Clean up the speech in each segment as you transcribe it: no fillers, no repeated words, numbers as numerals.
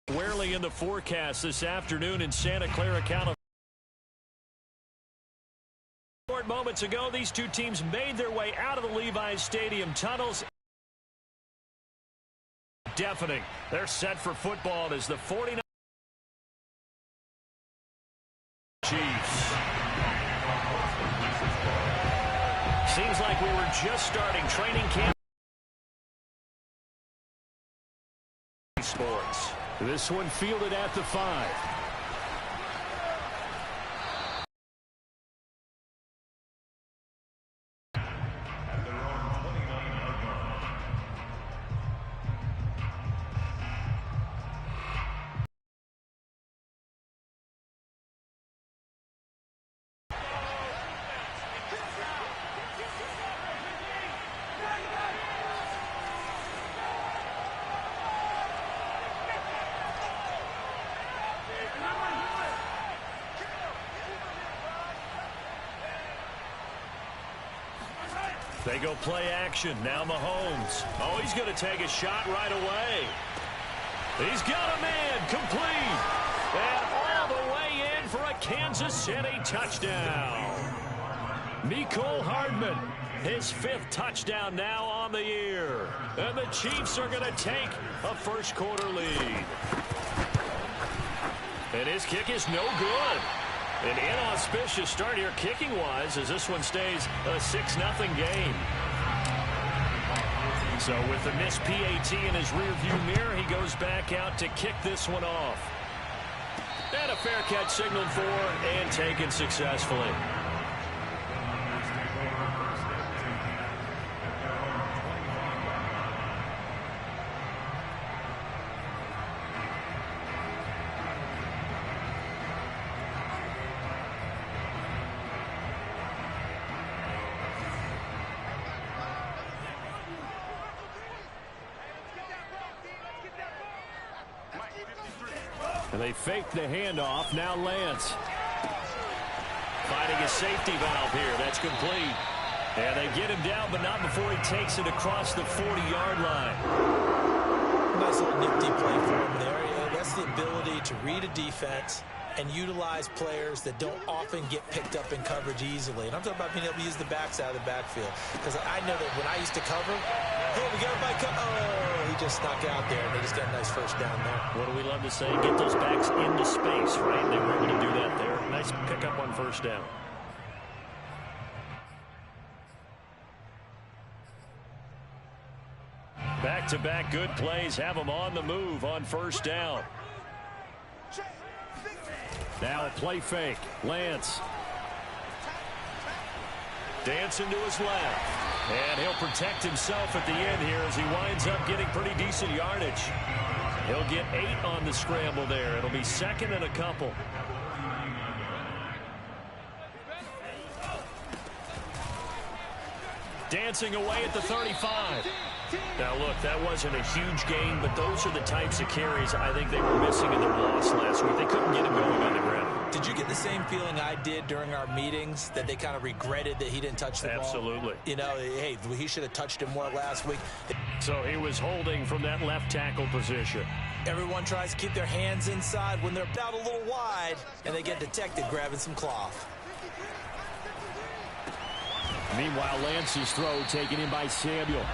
Squarely in the forecast this afternoon in Santa Clara, California. Moments ago, these two teams made their way out of the Levi's Stadium tunnels. Deafening. They're set for football as the 49 Chiefs. Seems like we were just starting training camp. Sports. This one fielded at the 5. They go play action. Now Mahomes. Oh, he's going to take a shot right away. He's got a man complete. And all the way in for a Kansas City touchdown. Mecole Hardman, his 5th touchdown now on the year. And the Chiefs are going to take a first-quarter lead. And his kick is no good. An inauspicious start here kicking-wise as this one stays a 6-0 game. So with the missed PAT in his rearview mirror, he goes back out to kick this one off. And a fair catch signaled for and taken successfully. And they fake the handoff. Now Lance. Finding a safety valve here. That's complete. And they get him down, but not before he takes it across the 40-yard line. Nice little nifty play for him there. That's the ability to read a defense and utilize players that don't often get picked up in coverage easily. And I'm talking about being able to use the backs out of the backfield. Because I know that when I used to cover, hey, we got everybody oh, he just snuck out there, and they just got a nice first down there. What do we love to say? Get those backs into space, right? They were able to do that there. Nice pickup on first down. Back-to-back good plays have them on the move on first down. Now a play fake. Lance. Dancing to his left. And he'll protect himself at the end here as he winds up getting pretty decent yardage. He'll get 8 on the scramble there. It'll be 2nd and a couple. Dancing away at the 35. Now, look, that wasn't a huge gain, but those are the types of carries I think they were missing in their loss last week. They couldn't get him going on the ground. Did you get the same feeling I did during our meetings, that they kind of regretted that he didn't touch the ball? Absolutely. You know, hey, he should have touched him more last week. So he was holding from that left tackle position. Everyone tries to keep their hands inside when they're out a little wide, and they get detected grabbing some cloth. Meanwhile, Lance's throw taken in by Samuel.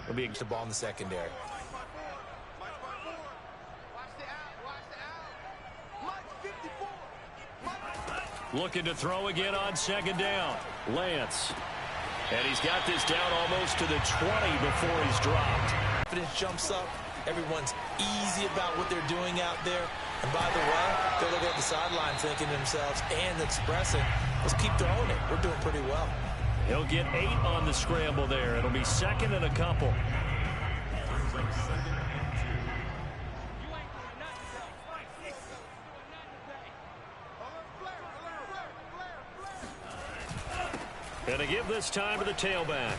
It'll be the ball in the secondary. Looking to throw again on 2nd down. Lance. And he's got this down almost to the 20 before he's dropped. Confidence jumps up. Everyone's easy about what they're doing out there. And by the way, they're looking at the sideline thinking to themselves and expressing, let's keep throwing it. We're doing pretty well. He'll get 8 on the scramble there. It'll be 2nd and a couple. Gonna give this time to the tailback.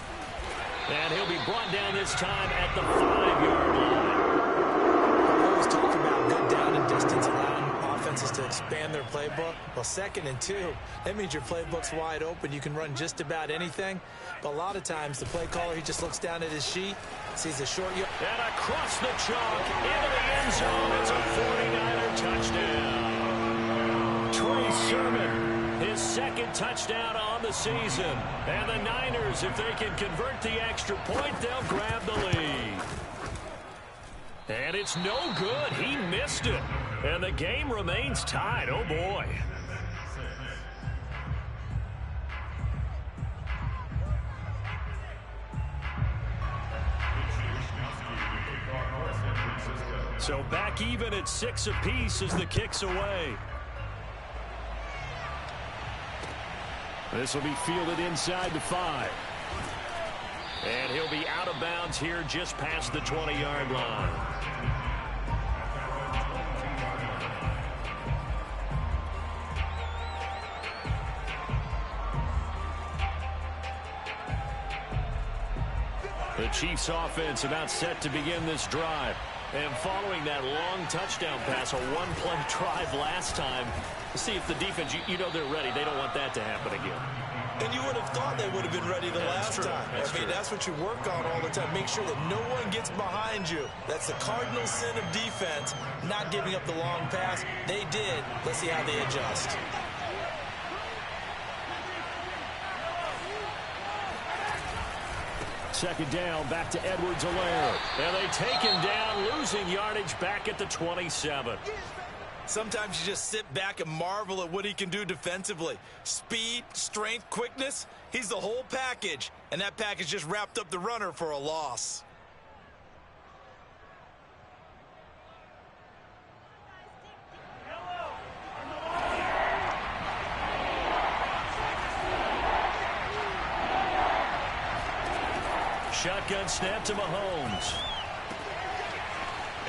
And he'll be brought down this time at the 5-yard line. We always talk about good down and distance, allowing offenses to expand ran their playbook. Well, 2nd and 2, that means your playbook's wide open. You can run just about anything. But a lot of times, the play caller, he just looks down at his sheet, sees a short yard. And across the chalk, into the end zone. It's a 49er touchdown. Trey Sermon, his 2nd touchdown on the season. And the Niners, if they can convert the extra point, they'll grab the lead. And it's no good. He missed it. And the game remains tied. Oh, boy. So back even at 6 apiece as the kick's away. This will be fielded inside the 5. And he'll be out of bounds here just past the 20-yard line. The Chiefs offense about set to begin this drive. And following that long touchdown pass, a one-play drive last time, to see if the defense, you know they're ready. They don't want that to happen again. And you would have thought they would have been ready the last time. That's what you work on all the time. Make sure that no one gets behind you. That's the cardinal sin of defense, not giving up the long pass. They did. Let's see how they adjust. Second down, back to Edwards-Helaire. And they take him down, losing yardage back at the 27. Sometimes you just sit back and marvel at what he can do defensively. Speed, strength, quickness, he's the whole package. And that package just wrapped up the runner for a loss. Shotgun snap to Mahomes.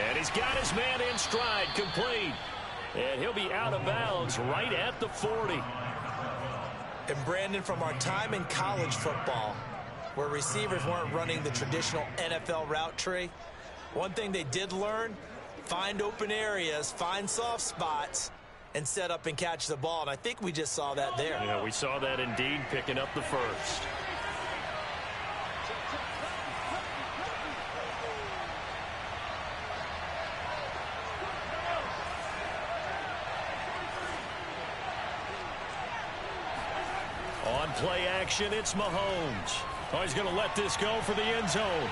And he's got his man in stride, complete. And he'll be out of bounds right at the 40. And Brandon, from our time in college football, where receivers weren't running the traditional NFL route tree, one thing they did learn, find open areas, find soft spots, and set up and catch the ball. And I think we just saw that there. Yeah, we saw that indeed, picking up the first. On play action, it's Mahomes. Oh, he's going to let this go for the end zone.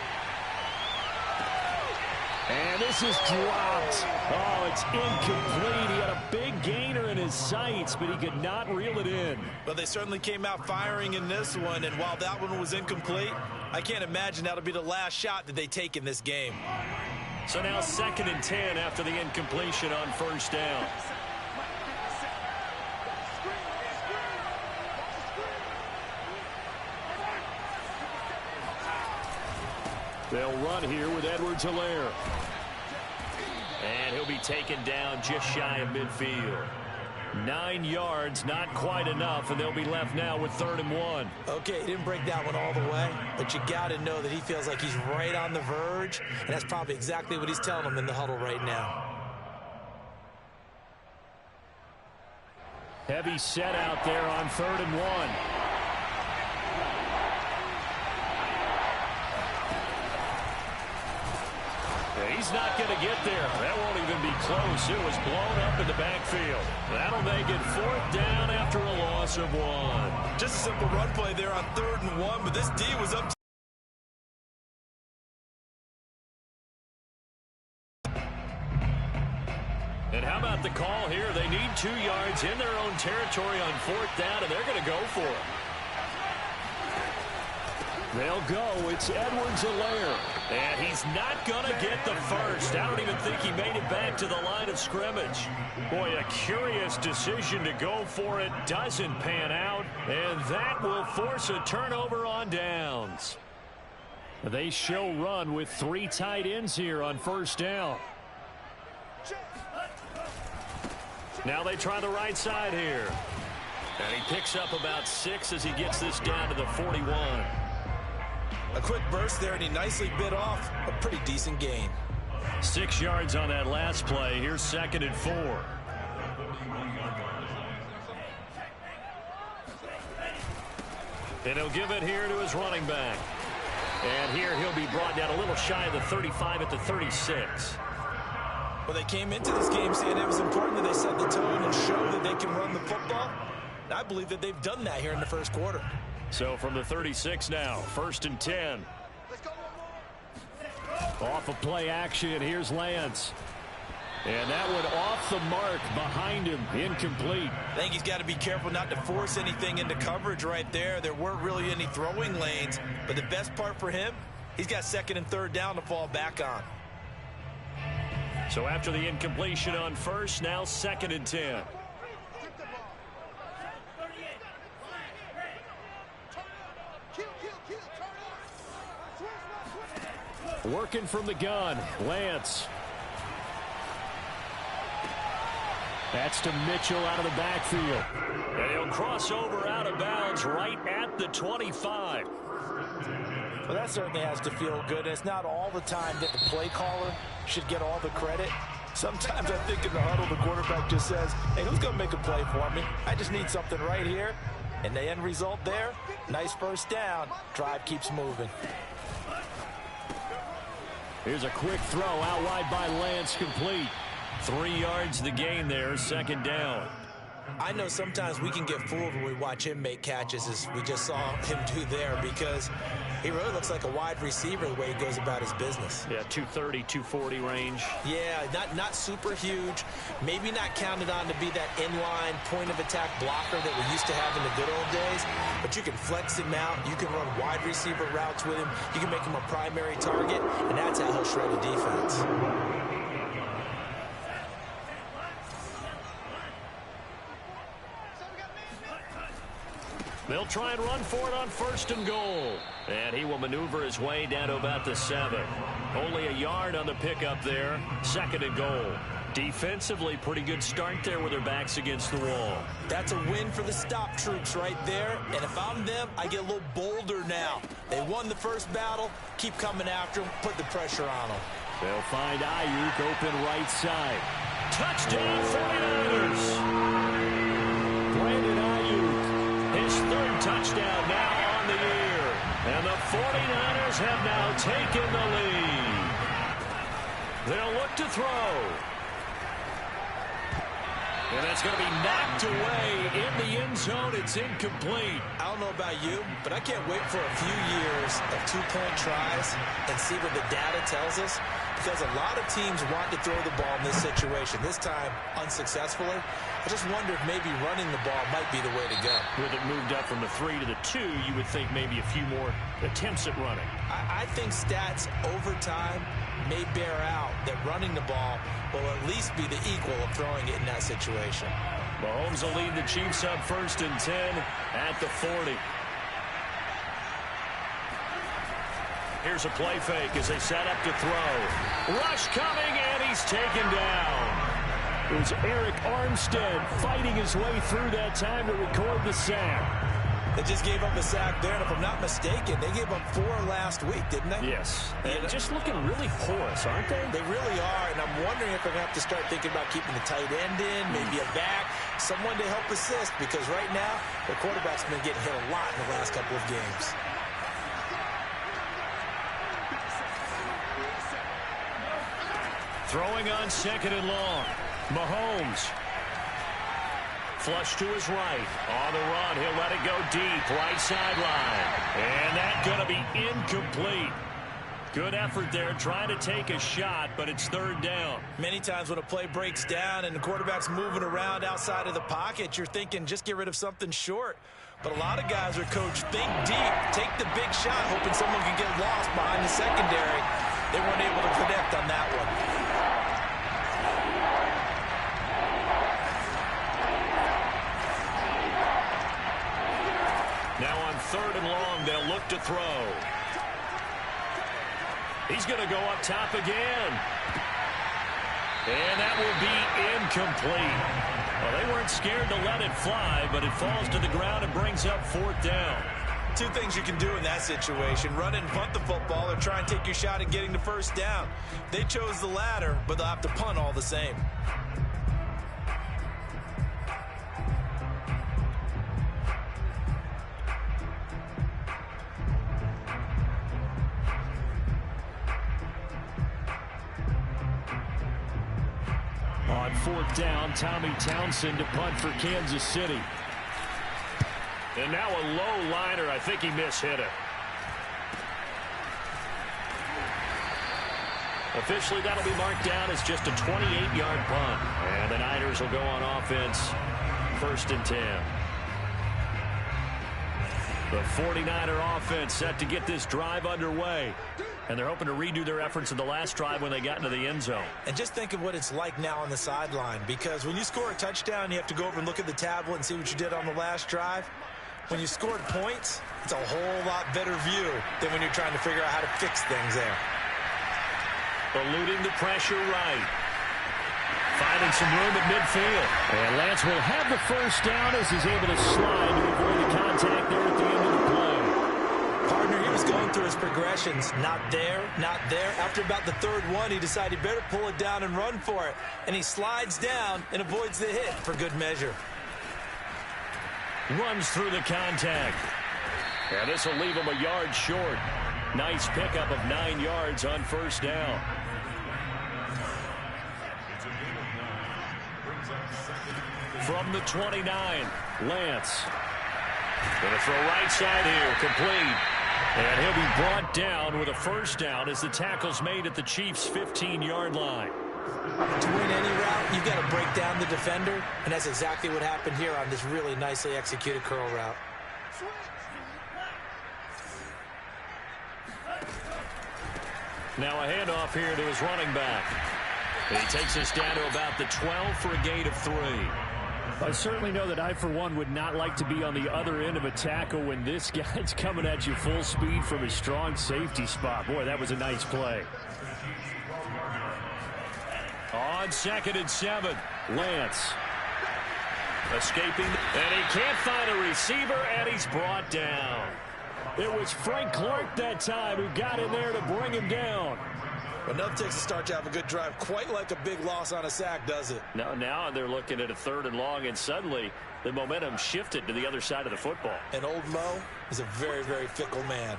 And this is dropped. Oh, it's incomplete. He had a big gainer in his sights, but he could not reel it in. But they certainly came out firing in this one, and while that one was incomplete, I can't imagine that'll be the last shot that they take in this game. So now 2nd and 10 after the incompletion on first down. They'll run here with Edwards-Helaire. And he'll be taken down just shy of midfield. 9 yards, not quite enough, and they'll be left now with 3rd and 1. Okay, he didn't break that one all the way, but you got to know that he feels like he's right on the verge, and that's probably exactly what he's telling them in the huddle right now. Heavy set out there on 3rd and 1. He's not going to get there. That won't even be close. It was blown up in the backfield. That'll make it 4th down after a loss of 1. Just a simple run play there on 3rd and 1, but this D was up. And how about the call here? They need 2 yards in their own territory on 4th down, and they're going to go for it. They'll go. It's Edwards-Helaire. And he's not going to get the first. I don't even think he made it back to the line of scrimmage. Boy, a curious decision to go for it. Doesn't pan out. And that will force a turnover on downs. They show run with 3 tight ends here on 1st down. Now they try the right side here. And he picks up about 6 as he gets this down to the 41. A quick burst there, and he nicely bit off a pretty decent gain. 6 yards on that last play. Here's 2nd and 4. And he'll give it here to his running back. And here he'll be brought down a little shy of the 35 at the 36. Well, they came into this game saying it was important that they set the tone and show that they can run the football. And I believe that they've done that here in the first quarter. So from the 36 now, 1st and 10. Off of play action, here's Lance. And that one off the mark behind him, incomplete. I think he's got to be careful not to force anything into coverage right there. There weren't really any throwing lanes, but the best part for him, he's got 2nd and 3rd down to fall back on. So after the incompletion on 1st, now 2nd and 10. Working from the gun, Lance. That's to Mitchell out of the backfield. And he'll cross over out of bounds right at the 25. Well, that certainly has to feel good. It's not all the time that the play caller should get all the credit. Sometimes I think in the huddle, the quarterback just says, hey, who's going to make a play for me? I just need something right here. And the end result there, nice 1st down. Drive keeps moving. Here's a quick throw out wide by Lance, complete. 3 yards the gain there, 2nd down. I know sometimes we can get fooled when we watch him make catches, as we just saw him do there, because he really looks like a wide receiver the way he goes about his business. Yeah, 230, 240 range. Yeah, not super huge. Maybe not counted on to be that inline point-of-attack blocker that we used to have in the good old days, but you can flex him out. You can run wide receiver routes with him. You can make him a primary target, and that's how he'll shred a defense. They'll try and run for it on 1st and goal. And he will maneuver his way down to about the 7. Only a yard on the pickup there. 2nd and goal. Defensively, pretty good start there with their backs against the wall. That's a win for the stop troops right there. And if I'm them, I get a little bolder now. They won the first battle. Keep coming after them. Put the pressure on them. They'll find Ayuk open right side. Touchdown 49ers. Brandon Ayuk. His 3rd touchdown now on the year. And the 49ers have now taken the lead. They'll look to throw. And that's going to be knocked away in the end zone. It's incomplete. I don't know about you, but I can't wait for a few years of 2-point tries and see what the data tells us, because a lot of teams want to throw the ball in this situation, this time unsuccessfully. I just wonder if maybe running the ball might be the way to go. With it moved up from the 3 to the 2, you would think maybe a few more attempts at running. I think stats over time may bear out that running the ball will at least be the equal of throwing it in that situation. Mahomes will lead the Chiefs up 1st and 10 at the 40. Here's a play fake as they set up to throw. Rush coming, and he's taken down. It was Eric Armstead fighting his way through that time to record the sack. They just gave up a sack there, and if I'm not mistaken, they gave up 4 last week, didn't they? Yes. And just looking really porous, aren't they? They really are, and I'm wondering if they're going to have to start thinking about keeping the tight end in, maybe a back, someone to help assist, because right now, the quarterback's been getting hit a lot in the last couple of games. Throwing on 2nd and long. Mahomes. Flush to his right. On the run, he'll let it go deep. Right sideline. And that's going to be incomplete. Good effort there, trying to take a shot, but it's 3rd down. Many times when a play breaks down and the quarterback's moving around outside of the pocket, you're thinking just get rid of something short. But a lot of guys are coached, think deep, take the big shot, hoping someone can get lost behind the secondary. They weren't able to connect on that one. Now on 3rd and long, they'll look to throw. He's going to go up top again. And that will be incomplete. Well, they weren't scared to let it fly, but it falls to the ground and brings up 4th down. 2 things you can do in that situation: run and punt the football, or try and take your shot at getting the 1st down. They chose the latter, but they'll have to punt all the same. On fourth down, Tommy Townsend to punt for Kansas City. And now a low liner. I think he mishit it. Officially, that'll be marked down as just a 28-yard punt. And the Niners will go on offense, 1st and 10. The 49er offense set to get this drive underway. And they're hoping to redo their efforts in the last drive when they got into the end zone. And just think of what it's like now on the sideline. Because when you score a touchdown, you have to go over and look at the tablet and see what you did on the last drive. When you scored points, it's a whole lot better view than when you're trying to figure out how to fix things there. Eluding the pressure right. Finding some room at midfield. And Lance will have the first down as he's able to slide to avoid the contact there at the end of the play. Partner, he was going through his progressions. Not there, not there. After about the third one, he decided he better pull it down and run for it. And he slides down and avoids the hit for good measure. Runs through the contact. And this will leave him a yard short. Nice pickup of 9 yards on first down. From the 29, Lance. Going to throw right side here, complete. And he'll be brought down with a first down as the tackle's made at the Chiefs' 15-yard line. To win any route, you've got to break down the defender, and that's exactly what happened here on this really nicely executed curl route. Now a handoff here to his running back. And he takes us down to about the 12 for a gain of 3. I certainly know that I, for one, would not like to be on the other end of a tackle when this guy's coming at you full speed from his strong safety spot. Boy, that was a nice play. On 2nd and 7, Lance. Escaping, and he can't find a receiver, and he's brought down. It was Frank Clark that time who got in there to bring him down. Well, nothing takes a start to have a good drive quite like a big loss on a sack, does it? Now they're looking at a 3rd and long, and suddenly the momentum shifted to the other side of the football. And old Mo is a very, very fickle man.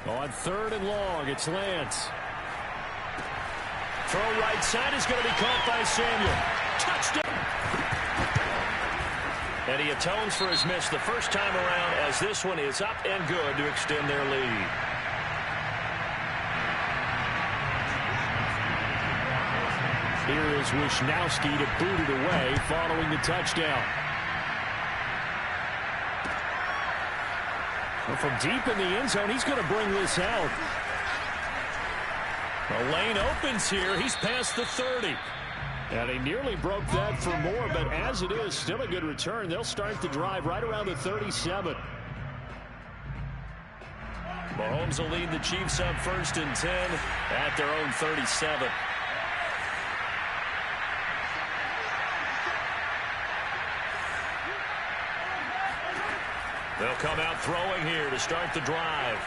On 3rd and long, it's Lance. Throw right side is going to be caught by Samuel. Touchdown! And he atones for his miss the first time around as this one is up and good to extend their lead. Here is Wisnowski to boot it away following the touchdown. Well, from deep in the end zone, he's going to bring this out. The lane opens here. He's past the 30. And he nearly broke that for more, but as it is, still a good return. They'll start the drive right around the 37. Mahomes will lead the Chiefs up 1st and 10 at their own 37. They'll come out throwing here to start the drive.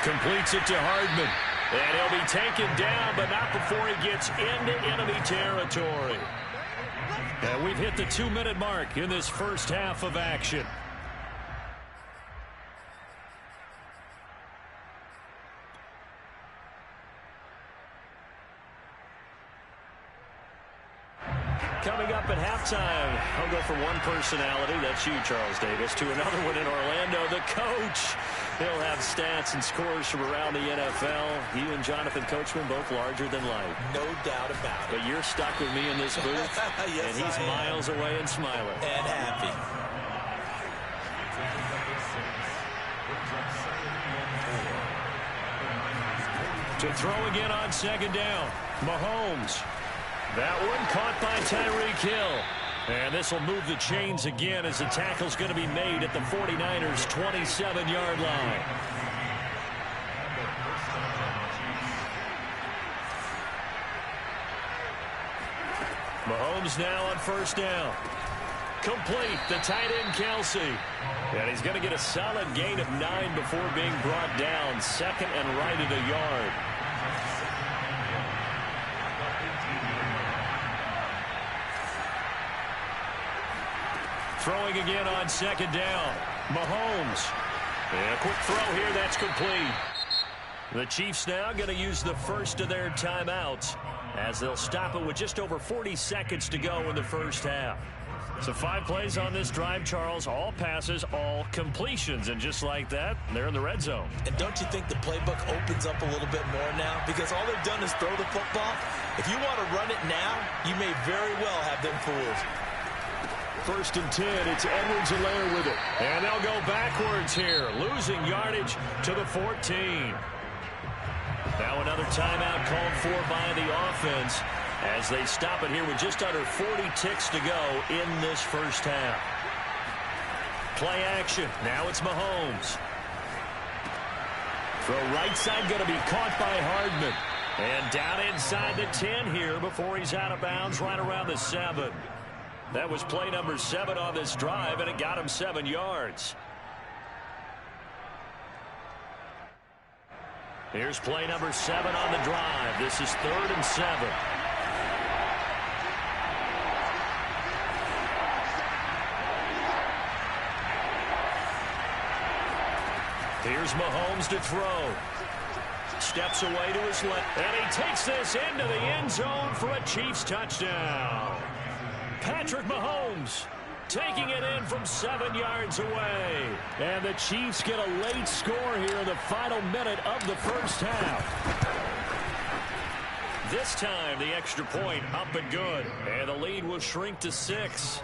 Completes it to Hardman. And he'll be taken down, but not before he gets into enemy territory. And we've hit the 2-minute mark in this first half of action. Coming up at halftime, I'll go from one personality, that's you, Charles Davis, to another one in Orlando, the coach. He'll have stats and scores from around the NFL. He and Jonathan Coachman, both larger than life. No doubt about it. But you're stuck with me in this booth, yes, and he's miles away and smiling. And happy. To throw again on 2nd down, Mahomes. That one caught by Tyreek Hill. And this will move the chains again as the tackle's going to be made at the 49ers' 27-yard line. Mahomes now on 1st down. Complete, the tight end Kelsey. And he's going to get a solid gain of 9 before being brought down. 2nd and right at a yard. Throwing again on 2nd down. Mahomes. And a quick throw here, that's complete. The Chiefs now going to use the first of their timeouts as they'll stop it with just over 40 seconds to go in the first half. So 5 plays on this drive, Charles. All passes, all completions. And just like that, they're in the red zone. And don't you think the playbook opens up a little bit more now? Because all they've done is throw the football. If you want to run it now, you may very well have them fooled. 1st and 10. It's Edwards-Helaire with it. And they'll go backwards here, losing yardage to the 14. Now another timeout called for by the offense as they stop it here with just under 40 ticks to go in this first half. Play action. Now it's Mahomes. Throw right side going to be caught by Hardman. And down inside the 10 here before he's out of bounds right around the 7. That was play number 7 on this drive, and it got him 7 yards. Here's play number 7 on the drive. This is 3rd and 7. Here's Mahomes to throw. Steps away to his left. And he takes this into the end zone for a Chiefs touchdown. Patrick Mahomes taking it in from 7 yards away. And the Chiefs get a late score here in the final minute of the first half. This time the extra point up and good. And the lead will shrink to 6.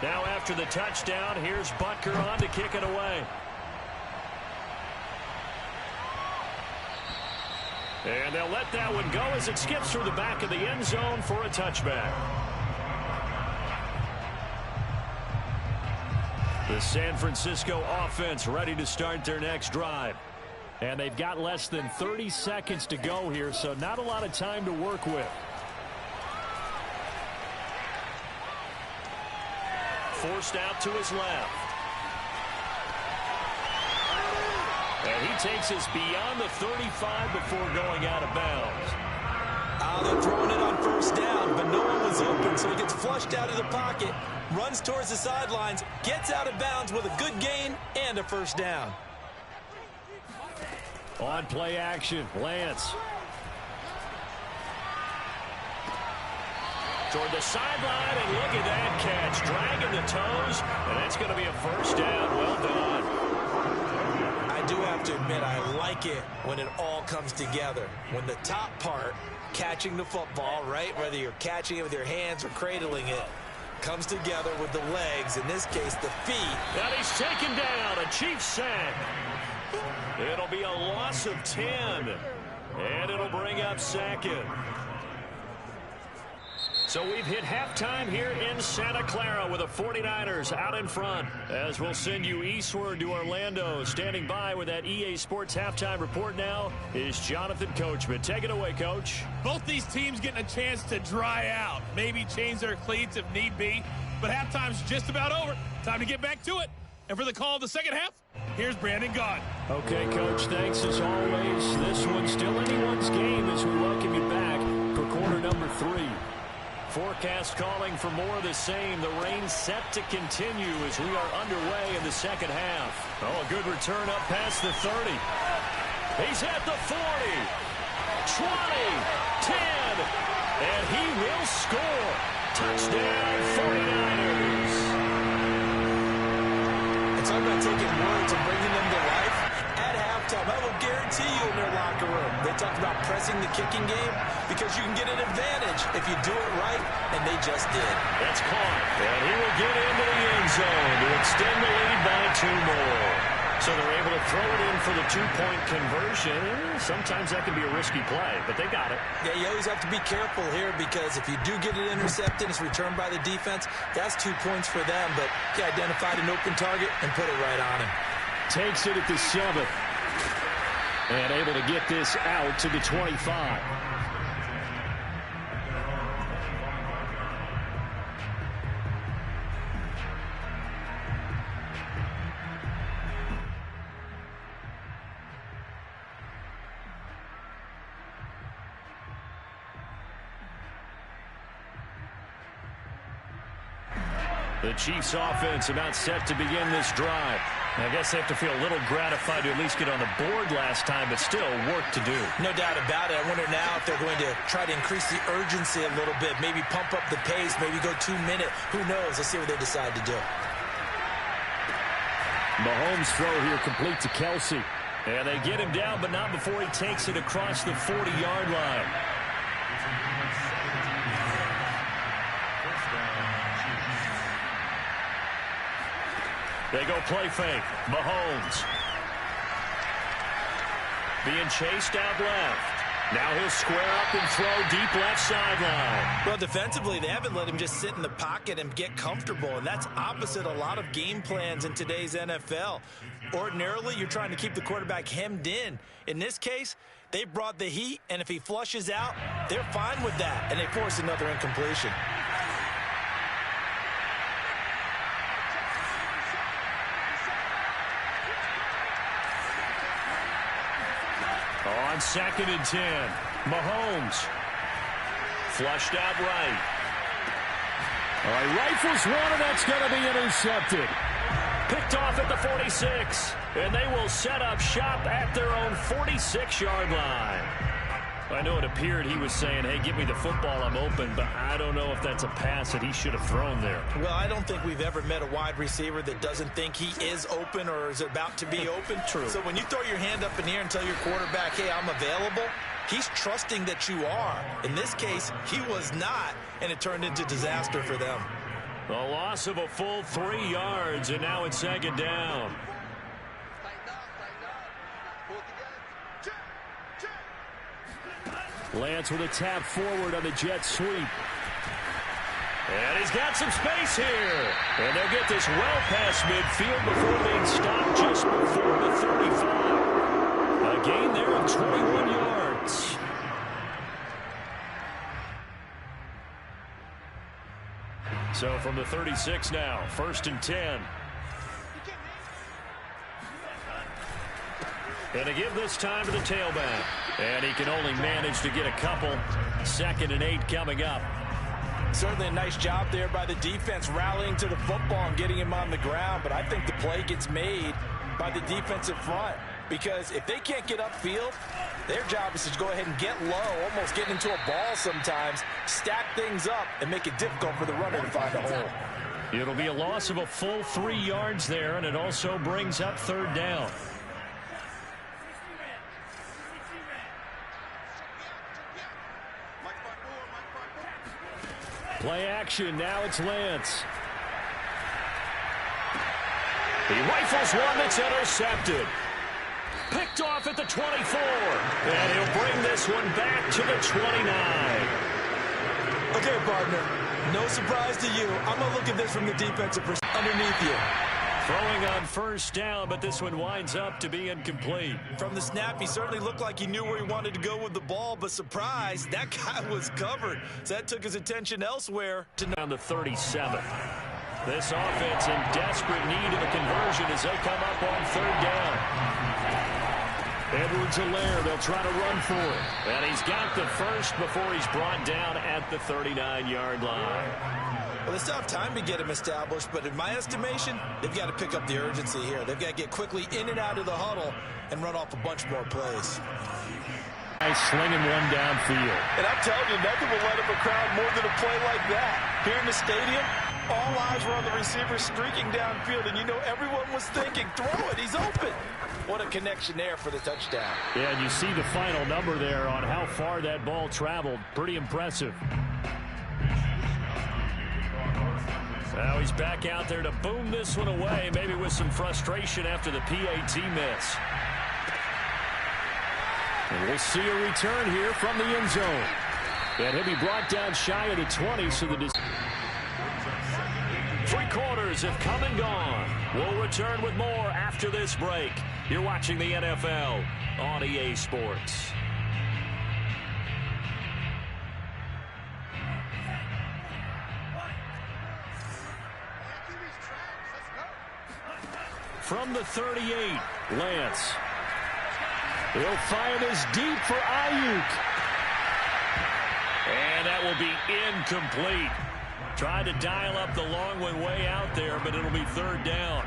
Now after the touchdown, here's Butker on to kick it away. And they'll let that one go as it skips through the back of the end zone for a touchback. The San Francisco offense ready to start their next drive. And they've got less than 30 seconds to go here, so not a lot of time to work with. Forced out to his left. And he takes us beyond the 35 before going out of bounds. They're throwing it on 1st down, but no one was open, so he gets flushed out of the pocket, runs towards the sidelines, gets out of bounds with a good gain and a 1st down. On play action, Lance. Toward the sideline, and look at that catch. Dragging the toes, and that's going to be a 1st down. Well done. I do have to admit, I like it when it all comes together. When the top part, catching the football, right, whether you're catching it with your hands or cradling it, comes together with the legs, in this case, the feet. And he's taken down, a Chiefs sack. It'll be a loss of 10, and it'll bring up 2nd. So we've hit halftime here in Santa Clara with the 49ers out in front. As we'll send you eastward to Orlando. Standing by with that EA Sports halftime report now is Jonathan Coachman. Take it away, Coach. Both these teams getting a chance to dry out. Maybe change their cleats if need be. But halftime's just about over. Time to get back to it. And for the call of the second half, here's Brandon Gaudin. Okay, Coach, thanks as always. This one's still anyone's game as we welcome you back for quarter number 3. Forecast calling for more of the same. The rain set to continue as we are underway in the second half. Oh, a good return up past the 30. He's at the 40, 20, 10, and he will score. Touchdown, 49ers. It's all about taking words and bringing them to life. At halftime, I will guarantee you in their locker room, they talked about pressing the kicking game because you can get an advantage if you do it right, and they just did. That's caught, and he will get into the end zone to extend the lead by 2 more. So they're able to throw it in for the 2-point conversion. Sometimes that can be a risky play, but they got it. Yeah, you always have to be careful here because if you do get it intercepted, it's returned by the defense, that's 2 points for them, but he identified an open target and put it right on him. Takes it at the 7th. And able to get this out to the 25. The Chiefs offense about set to begin this drive. I guess they have to feel a little gratified to at least get on the board last time, but still work to do. No doubt about it. I wonder now if they're going to try to increase the urgency a little bit, maybe pump up the pace, maybe go 2-minute. Who knows? Let's see what they decide to do. Mahomes' throw here complete to Kelsey. And they get him down, but not before he takes it across the 40-yard line. They go play fake. Mahomes. Being chased out left. Now he'll square up and throw deep left sideline. Well, defensively, they haven't let him just sit in the pocket and get comfortable, and that's opposite a lot of game plans in today's NFL. Ordinarily, you're trying to keep the quarterback hemmed in. In this case, they brought the heat, and if he flushes out, they're fine with that, and they force another incompletion. On 2nd and 10, Mahomes. Flushed out right. All right, rifles one, and that's going to be intercepted. Picked off at the 46, and they will set up shop at their own 46-yard line. I know it appeared he was saying, hey, give me the football, I'm open, but I don't know if that's a pass that he should have thrown there. Well, I don't think we've ever met a wide receiver that doesn't think he is open or is about to be open. True. So when you throw your hand up in the air and tell your quarterback, hey, I'm available, he's trusting that you are. In this case, he was not, and it turned into disaster for them. A loss of a full 3 yards, and now it's 2nd down. Lance with a tap forward on the jet sweep. And he's got some space here. And they'll get this well past midfield before being stopped just before the 35. A gain there of 21 yards. So from the 36 now, 1st and 10. And to give this time to the tailback. And he can only manage to get a couple. 2nd and 8 coming up. Certainly a nice job there by the defense rallying to the football and getting him on the ground. But I think the play gets made by the defensive front. Because if they can't get upfield, their job is to go ahead and get low, almost get into a ball sometimes, stack things up, and make it difficult for the runner to find a hole. It'll be a loss of a full 3 yards there, and it also brings up 3rd down. Play action. Now it's Lance. He rifles one that's intercepted. Picked off at the 24. And he'll bring this one back to the 29. Okay, partner, no surprise to you. I'm going to look at this from the defensive perspective underneath you. Throwing on 1st down, but this one winds up to be incomplete. From the snap, he certainly looked like he knew where he wanted to go with the ball, but surprise, that guy was covered. So that took his attention elsewhere. Down to 37. This offense in desperate need of a conversion as they come up on 3rd down. Edwards-Helaire, they'll try to run for it. And he's got the first before he's brought down at the 39-yard line. Well, they still have time to get him established, but in my estimation, they've got to pick up the urgency here. They've got to get quickly in and out of the huddle and run off a bunch more plays. Nice slinging one downfield. And I'm telling you, nothing will light up a crowd more than a play like that. Here in the stadium, all eyes were on the receiver streaking downfield, and you know everyone was thinking, throw it, he's open. What a connection there for the touchdown. Yeah, and you see the final number there on how far that ball traveled. Pretty impressive. Now he's back out there to boom this one away, maybe with some frustration after the PAT miss. And we'll see a return here from the end zone. And he'll be brought down shy of the 20, so the 3 quarters have come and gone. We'll return with more after this break. You're watching the NFL on EA Sports. From the 38, Lance. He'll fire this deep for Ayuk. And that will be incomplete. Tried to dial up the long one way out there, but it'll be 3rd down.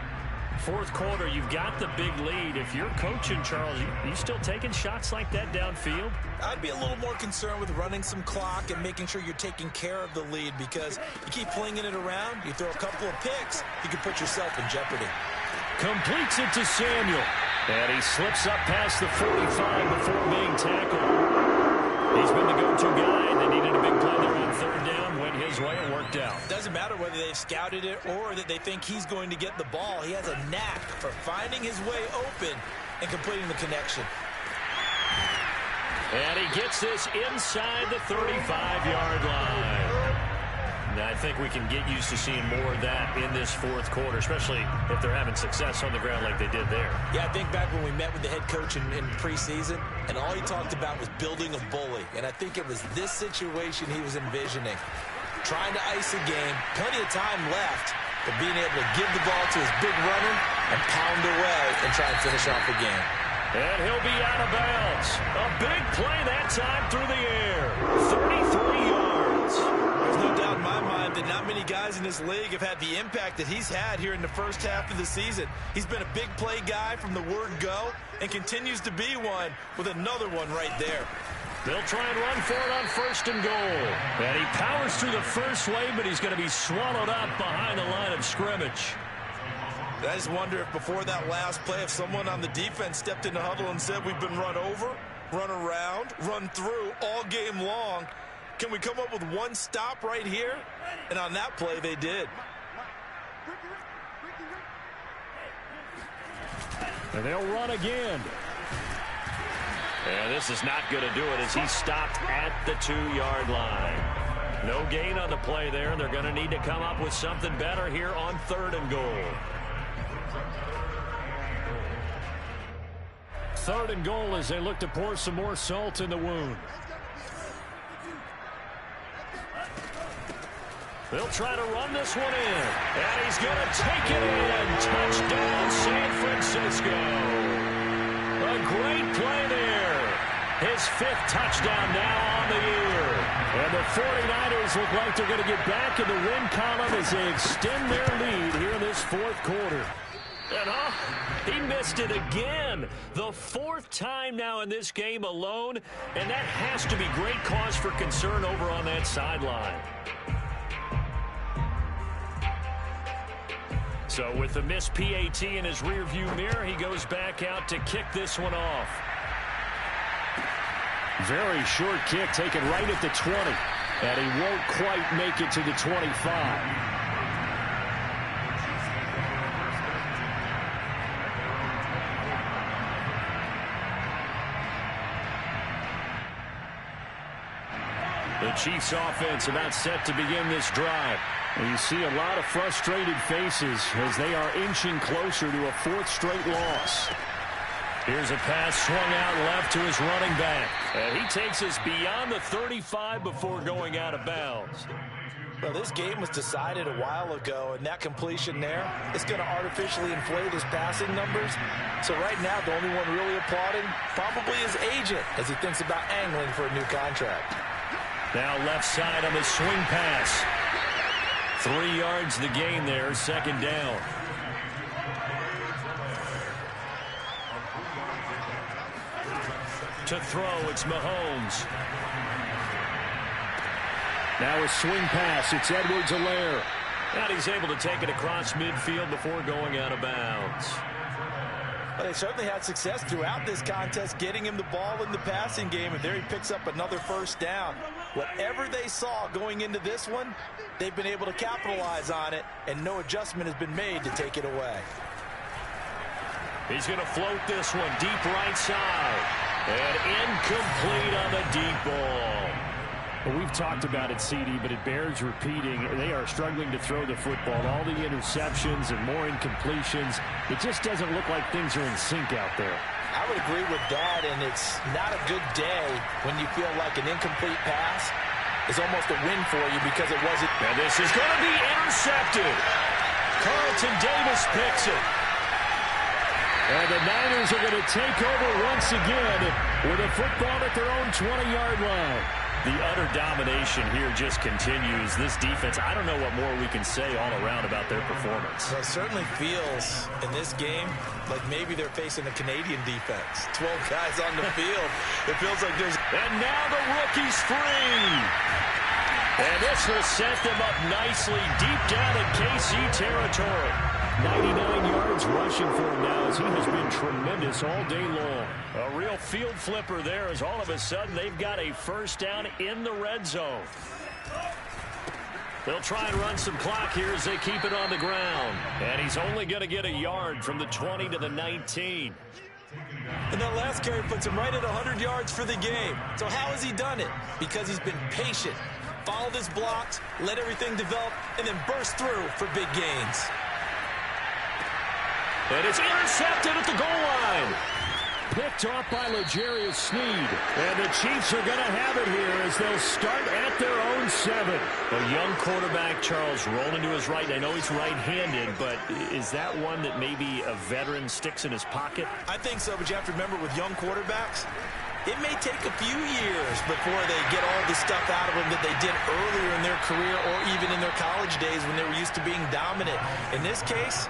Fourth quarter, you've got the big lead. If you're coaching, Charles, you still taking shots like that downfield? I'd be a little more concerned with running some clock and making sure you're taking care of the lead, because you keep flinging it around, you throw a couple of picks, you can put yourself in jeopardy. Completes it to Samuel. And he slips up past the 45 before being tackled. He's been the go-to guy. They needed a big play there on third down. Went his way and worked out. Doesn't matter whether they've scouted it or that they think he's going to get the ball. He has a knack for finding his way open and completing the connection. And he gets this inside the 35-yard line. Now, I think we can get used to seeing more of that in this fourth quarter, especially if they're having success on the ground like they did there. Yeah, I think back when we met with the head coach in preseason, and all he talked about was building a bully. And I think it was this situation he was envisioning. Trying to ice a game, plenty of time left, but being able to give the ball to his big runner and pound away and try and finish off the game. And he'll be out of bounds. A big play that time through the air. 33 yards. There's no doubt in my mind that not many guys in this league have had the impact that he's had here in the first half of the season. He's been a big play guy from the word go and continues to be one with another one right there. They'll try and run for it on first and goal. And he powers through the first wave, but he's going to be swallowed up behind the line of scrimmage. I just wonder if before that last play, if someone on the defense stepped in the huddle and said, we've been run over, run around, run through all game long. Can we come up with one stop right here? And on that play, they did. And they'll run again. And this is not going to do it as he stopped at the 2-yard line. No gain on the play there. They're going to need to come up with something better here on third and goal. Third and goal as they look to pour some more salt in the wound. They'll try to run this one in. And he's going to take it in. Touchdown, San Francisco. A great play there. His 5th touchdown now on the year. And the 49ers look like they're going to get back in the win column as they extend their lead here in this fourth quarter. And he missed it again. The 4th time now in this game alone. And that has to be great cause for concern over on that sideline. So with the missed PAT in his rearview mirror, he goes back out to kick this one off. Very short kick taken right at the 20. And he won't quite make it to the 25. The Chiefs offense about set to begin this drive. And you see a lot of frustrated faces as they are inching closer to a 4th straight loss. Here's a pass swung out left to his running back. And he takes us beyond the 35 before going out of bounds. Well, this game was decided a while ago, and that completion there is going to artificially inflate his passing numbers. So right now, the only one really applauding probably his agent as he thinks about angling for a new contract. Now left side on the swing pass. 3 yards the gain there, 2nd down. To throw, it's Mahomes. Now a swing pass, it's Edwards-Helaire. And he's able to take it across midfield before going out of bounds. Well, they certainly had success throughout this contest getting him the ball in the passing game, and there he picks up another 1st down. Whatever they saw going into this one, they've been able to capitalize on it, and no adjustment has been made to take it away. He's going to float this one deep right side. And incomplete on the deep ball. Well, we've talked about it, CD, but it bears repeating. They are struggling to throw the football. All the interceptions and more incompletions. It just doesn't look like things are in sync out there. I would agree with that, and it's not a good day when you feel like an incomplete pass is almost a win for you because it wasn't. And this is going to be intercepted. Carlton Davis picks it. And the Niners are going to take over once again with a football at their own 20-yard line. The utter domination here just continues. This defense, I don't know what more we can say all around about their performance. Well, it certainly feels in this game like maybe they're facing a Canadian defense. 12 guys on the field. It feels like there's... And now the rookie's free. And this will set them up nicely deep down in KC territory. 99 yards rushing for him now as he has been tremendous all day long. A real field flipper there as all of a sudden they've got a first down in the red zone. They'll try and run some clock here as they keep it on the ground. And he's only going to get a yard from the 20 to the 19. And that last carry puts him right at 100 yards for the game. So how has he done it? Because he's been patient, followed his blocks, let everything develop, and then burst through for big gains. And it's intercepted at the goal line. Picked off by L'Jarius Sneed. And the Chiefs are going to have it here as they'll start at their own 7. A young quarterback, Charles, rolling to his right. I know he's right-handed, but is that one that maybe a veteran sticks in his pocket? I think so, but you have to remember with young quarterbacks, it may take a few years before they get all the stuff out of them that they did earlier in their career or even in their college days when they were used to being dominant. In this case,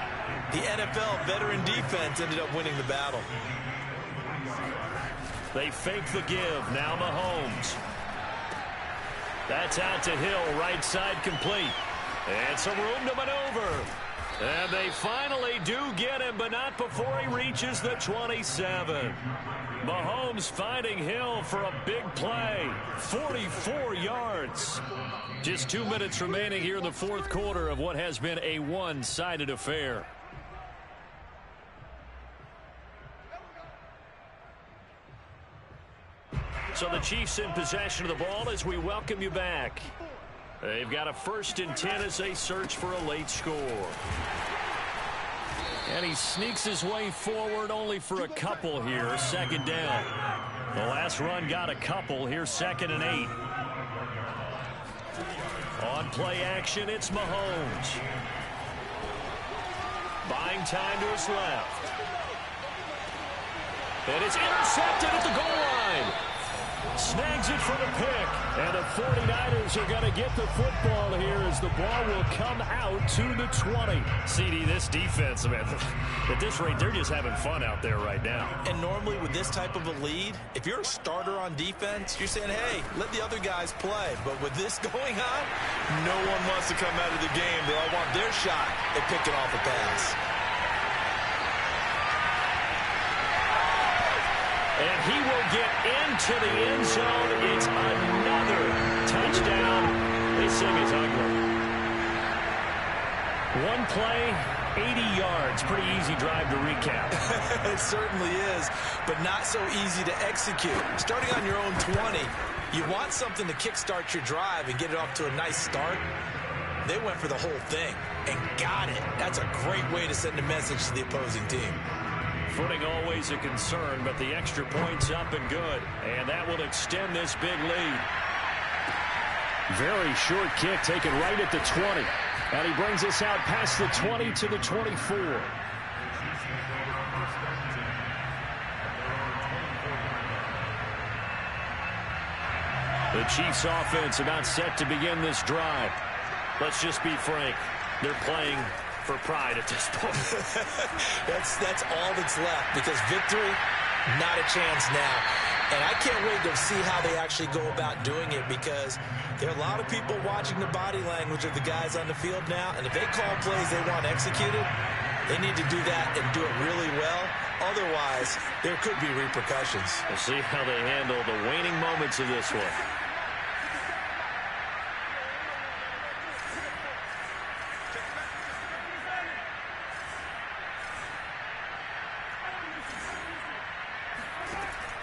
the NFL veteran defense ended up winning the battle. They fake the give. Now Mahomes. That's out to Hill. Right side complete. And some room to maneuver. And they finally do get him, but not before he reaches the 27. Mahomes finding Hill for a big play. 44 yards. Just 2 minutes remaining here in the fourth quarter of what has been a one-sided affair. So the Chiefs in possession of the ball as we welcome you back. They've got a 1st and 10 as they search for a late score. And he sneaks his way forward only for a couple here. 2nd down. The last run got a couple. Here's 2nd and 8. On play action, it's Mahomes. Buying time to his left. And it's intercepted at the goal line. Snags it for the pick. And the 49ers are going to get the football here as the ball will come out to the 20. CD, this defense, man, at this rate, they're just having fun out there right now. And normally with this type of a lead, if you're a starter on defense, you're saying, hey, let the other guys play. But with this going on, no one wants to come out of the game. They all want their shot at picking off a pass. And he will get into the end zone. It's another touchdown. They sing it's ugly. One play, 80 yards. Pretty easy drive to recap. It certainly is, but not so easy to execute. Starting on your own 20, you want something to kickstart your drive and get it off to a nice start. They went for the whole thing and got it. That's a great way to send a message to the opposing team. Footing always a concern, but the extra point's up and good. And that will extend this big lead. Very short kick taken right at the 20. And he brings us out past the 20 to the 24. The Chiefs offense about set to begin this drive. Let's just be frank. They're playing for pride at this point. That's all that's left, because victory, not a chance now. And I can't wait to see how they actually go about doing it, because there are a lot of people watching the body language of the guys on the field now, and if they call plays they want executed, they need to do that and do it really well. Otherwise, there could be repercussions. We'll see how they handle the waning moments of this one.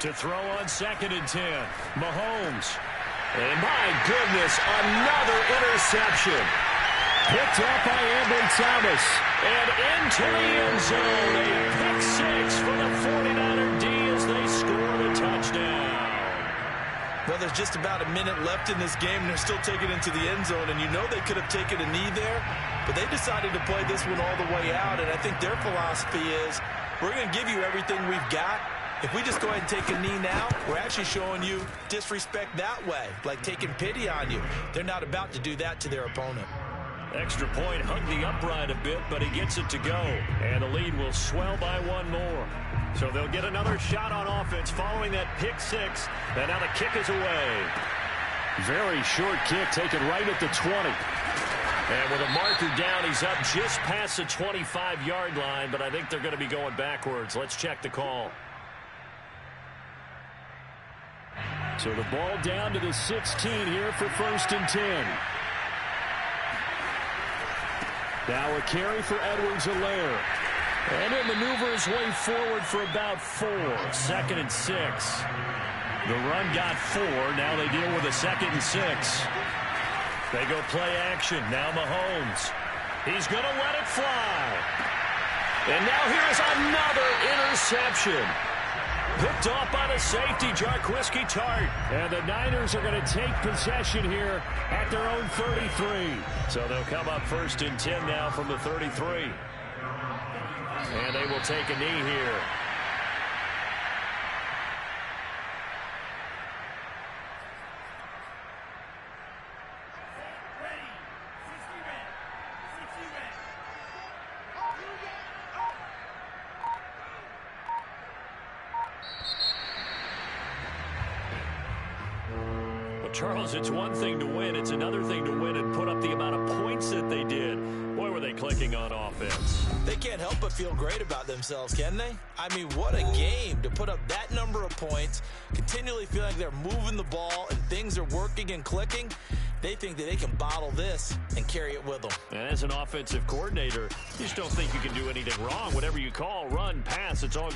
To throw on 2nd and 10. Mahomes. And my goodness, another interception. Picked up by Ambry Thomas. And into the end zone. A pick 6 for the 49er D as they score the touchdown. Well, there's just about a minute left in this game, and they're still taking it into the end zone. And you know they could have taken a knee there, but they decided to play this one all the way out. And I think their philosophy is, we're going to give you everything we've got. If we just go ahead and take a knee now, we're actually showing you disrespect that way, like taking pity on you. They're not about to do that to their opponent. Extra point, hugged the upright a bit, but he gets it to go. And the lead will swell by one more. So they'll get another shot on offense following that pick six. And now the kick is away. Very short kick taken right at the 20. And with a marker down, he's up just past the 25-yard line, but I think they're going to be going backwards. Let's check the call. So the ball down to the 16 here for 1st and 10. Now a carry for Edwards-Helaire. And he'll maneuver his way forward for about 4. 2nd and 6. The run got 4. Now they deal with a 2nd and 6. They go play action. Now Mahomes. He's going to let it fly. And now here's another interception. Picked off by the safety, Jarquiski Tartt. And the Niners are going to take possession here at their own 33. So they'll come up 1st and 10 now from the 33. And they will take a knee here. Charles, it's one thing to win. It's another thing to win and put up the amount of points that they did. Boy, were they clicking on offense. They can't help but feel great about themselves, can they? I mean, what a game to put up that number of points, continually feel like they're moving the ball and things are working and clicking. They think that they can bottle this and carry it with them. And as an offensive coordinator, you just don't think you can do anything wrong. Whatever you call, run, pass, it's all good.